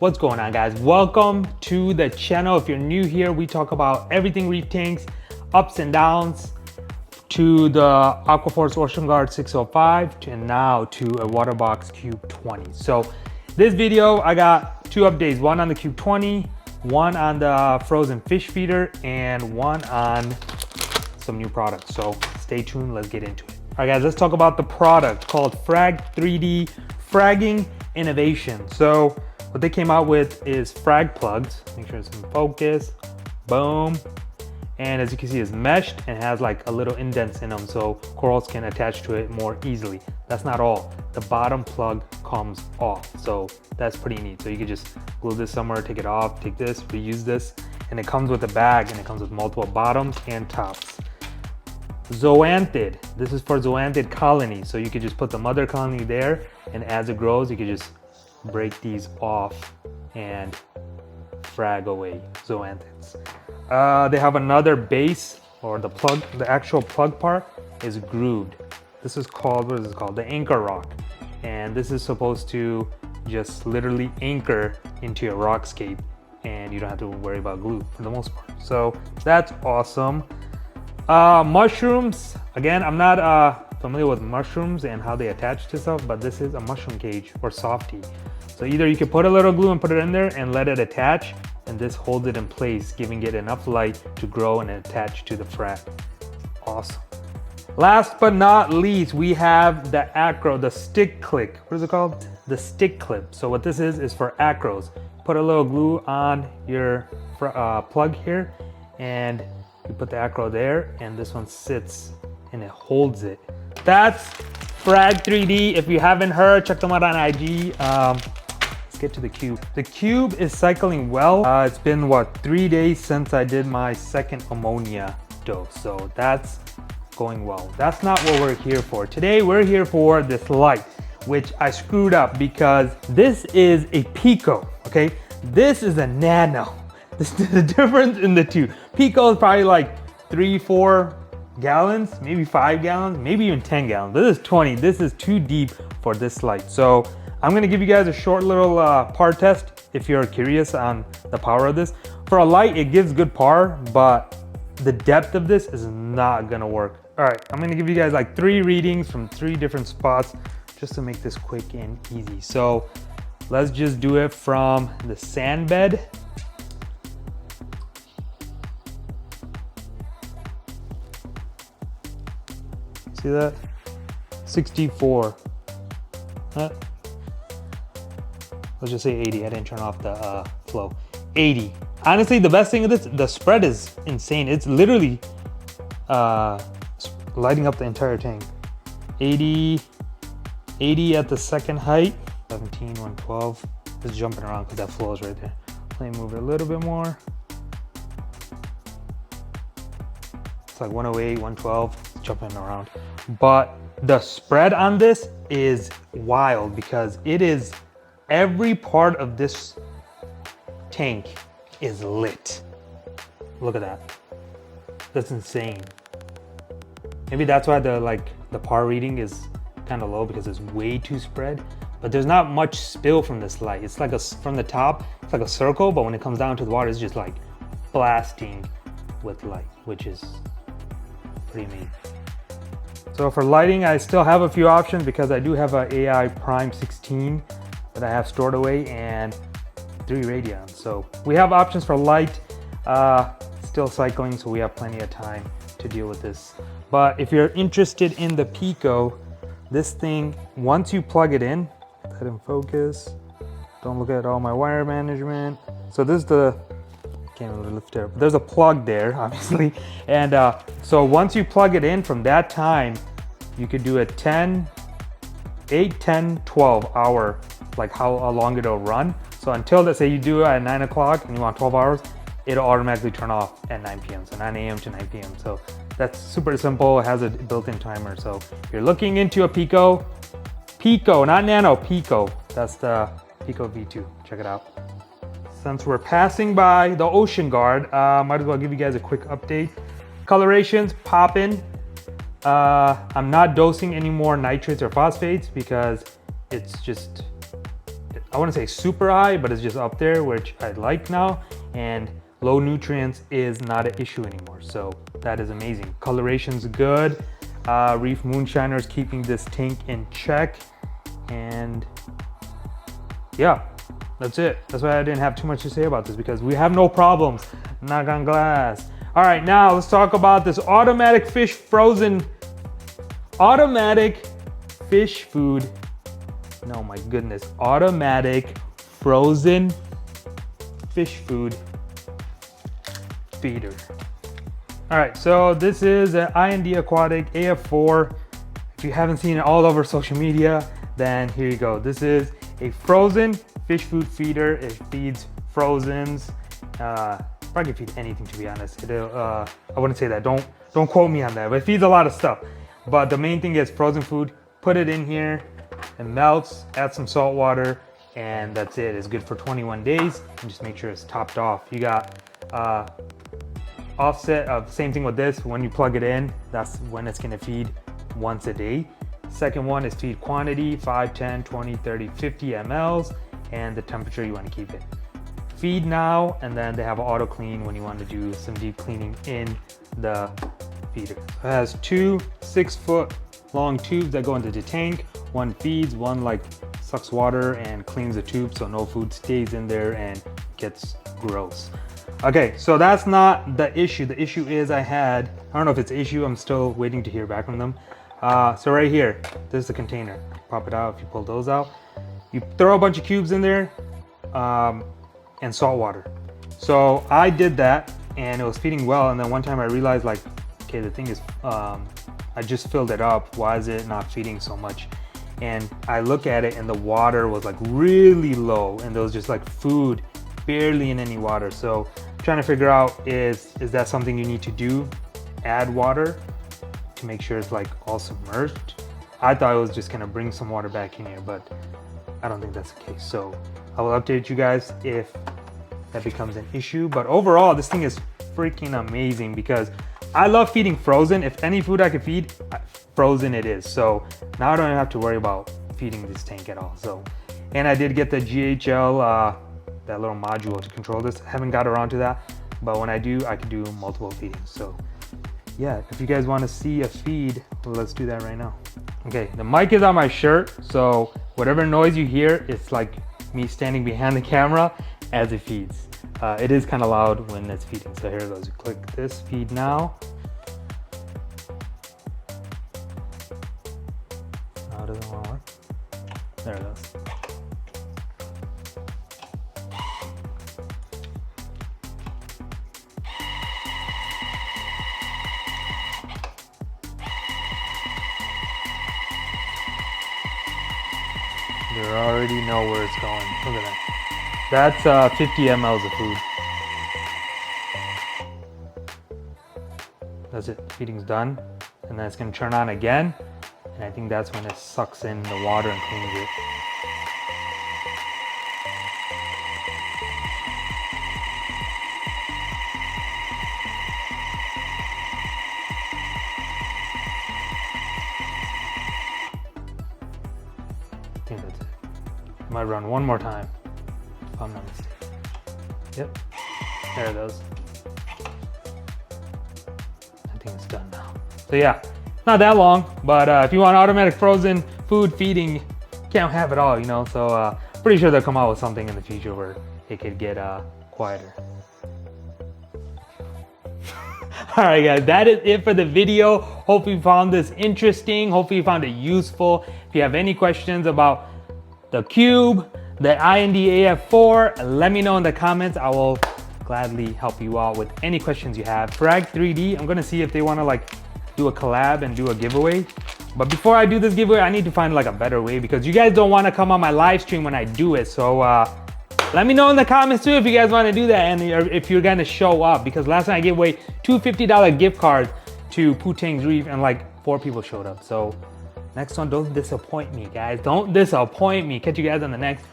What's going on, guys? Welcome to the channel. If you're new here, we talk about everything reef tanks, ups and downs, to the Aquarium Oceangaurd 605 and now to a Waterbox Cube 20. So this video, I got two updates, one on the Cube 20, one on the frozen fish feeder, and one on some new products. So stay tuned, let's get into it. All right, guys, let's talk about the product called Frag 3D Fragging Innovation. So what they came out with is frag plugs. Make sure it's in focus. Boom. And as you can see, it's meshed and has like a little indents in them so corals can attach to it more easily. That's not all. The bottom plug comes off. So that's pretty neat. So you can just glue this somewhere, take it off, take this, reuse this. And it comes with a bag and it comes with multiple bottoms and tops. Zoanthid. This is for zoanthid colonies. So you could just put the mother colony there, and as it grows, you could just break these off and frag away zoanthids. They have another base, or the plug, the actual plug part is grooved. This is called, what is it called? The anchor rock. And this is supposed to just literally anchor into your rockscape and you don't have to worry about glue for the most part. So that's awesome. Mushrooms, again, I'm not familiar with mushrooms and how they attach to stuff, but this is a mushroom cage or softie. So either you can put a little glue and put it in there and let it attach, and this holds it in place, giving it enough light to grow and attach to the frag. Awesome. Last but not least, we have the acro, the stick click. What is it called? The stick clip. So what this is for acros. Put a little glue on your plug here, and you put the acro there, and this one sits and it holds it. That's Frag 3D. If you haven't heard, check them out on IG. Let's get to the cube. The cube is cycling well. It's been what, 3 days since I did my second ammonia dose, so that's going well. That's not what we're here for. Today we're here for this light, which I screwed up because this is a pico, okay? This is a nano. This is the difference in the two. Pico is probably like 3-4 gallons, maybe 5 gallons, maybe even 10 gallons. This is 20. This is too deep for this light. So I'm gonna give you guys a short little par test if you're curious on the power of this. For a light, it gives good par, but the depth of this is not gonna work. All right, I'm gonna give you guys like 3 readings from 3 different spots just to make this quick and easy. So let's just do it from the sand bed. See that? 64. Let's just say 80. I didn't turn off the flow. 80. Honestly, the best thing of this, the spread is insane. It's literally lighting up the entire tank. 80 at the second height. 17, 112. It's jumping around because that flow is right there. Let me move it a little bit more. It's like 108, 112. It's jumping around. But the spread on this is wild because it is, every part of this tank is lit. Look at that. That's insane. Maybe that's why the par reading is kind of low, because it's way too spread. But there's not much spill from this light. It's like from the top, it's like a circle, but when it comes down to the water, it's just like blasting with light, which is pretty neat. So for lighting, I still have a few options because I do have an AI Prime 16 that I have stored away and 3 Radions. So we have options for light, still cycling, so we have plenty of time to deal with this. But if you're interested in the Pico, this thing, once you plug it in, put it in focus. Don't look at all my wire management. So this is the, can't really lift it up. There's a plug there, obviously. And so once you plug it in, from that time, you could do a 8, 10, 12 hour, like how long it'll run. So until, let's say you do it at 9 o'clock and you want 12 hours, it'll automatically turn off at 9 p.m. So 9 a.m. to 9 p.m. So that's super simple. It has a built-in timer. So if you're looking into a Pico, not Nano, Pico. That's the Pico V2. Check it out. Since we're passing by the Oceangaurd, might as well give you guys a quick update. Colorations popping. I'm not dosing any more nitrates or phosphates because it's just, I wouldn't say super high, but it's just up there, which I like now. And low nutrients is not an issue anymore. So that is amazing. Coloration's good. Reef Moonshiner is keeping this tank in check. And yeah, that's it. That's why I didn't have too much to say about this, because we have no problems. Knock on glass. All right, now let's talk about this automatic fish food. No, my goodness, automatic frozen fish food feeder. All right, so this is an IND Aquatic AF4. If you haven't seen it all over social media, then here you go. This is a frozen fish food feeder. It feeds frozens. Probably feed anything, to be honest. I wouldn't say that. Don't quote me on that. But it feeds a lot of stuff. But the main thing is frozen food. Put it in here. It melts. Add some salt water, and that's it. It's good for 21 days. And just make sure it's topped off. You got offset of same thing with this. When you plug it in, that's when it's gonna feed once a day. Second one is feed quantity, 5, 10, 20, 30, 50 mLs, and the temperature you want to keep it. Feed now, and then they have auto clean when you want to do some deep cleaning in the feeder. It has 2 6-foot long tubes that go into the tank. One feeds, one like sucks water and cleans the tube so no food stays in there and gets gross. Okay, so that's not the issue. The issue is I don't know if it's an issue, I'm still waiting to hear back from them. So right here, this is the container. Pop it out. If you pull those out, you throw a bunch of cubes in there and salt water. So I did that and it was feeding well, and then one time I realized, like, okay, the thing is I just filled it up. Why is it not feeding so much? And I look at it and the water was like really low, and there was just like food barely in any water. So I'm trying to figure out, is that something you need to do? Add water to make sure it's like all submerged. I thought it was just gonna bring some water back in here, but I don't think that's the case. So I will update you guys if that becomes an issue. But overall, this thing is freaking amazing because I love feeding frozen. If any food I could feed, frozen it is. So now I don't have to worry about feeding this tank at all. So, and I did get the GHL, that little module to control this. I haven't got around to that, but when I do, I can do multiple feedings. So yeah, if you guys want to see a feed, well, let's do that right now. Okay, the mic is on my shirt, so whatever noise you hear, it's like me standing behind the camera as it feeds. It is kind of loud when it's feeding. So here it goes. You click this, feed now. Oh, it doesn't want to work. There it goes. You already know where it's going. Look at that. That's 50 mLs of food. That's it. Feeding's done. And then it's going to turn on again. And I think that's when it sucks in the water and cleans it. I think that's it. I might run one more time. If I'm not mistaken. Yep, there it goes. I think it's done now. So yeah, not that long, but if you want automatic frozen food feeding, can't have it all, you know. So pretty sure they'll come out with something in the future where it could get quieter. All right, guys, that is it for the video. Hope you found this interesting. Hopefully you found it useful. If you have any questions about the cube, the IND AF4, let me know in the comments. I will gladly help you out with any questions you have. Frag 3D, I'm gonna see if they wanna like do a collab and do a giveaway. But before I do this giveaway, I need to find like a better way because you guys don't wanna come on my live stream when I do it. So let me know in the comments too if you guys wanna do that and if you're gonna show up, because last time I gave away 2 $50 gift cards to Putang's Reef and like 4 people showed up. So next one, don't disappoint me, guys. Don't disappoint me. Catch you guys on the next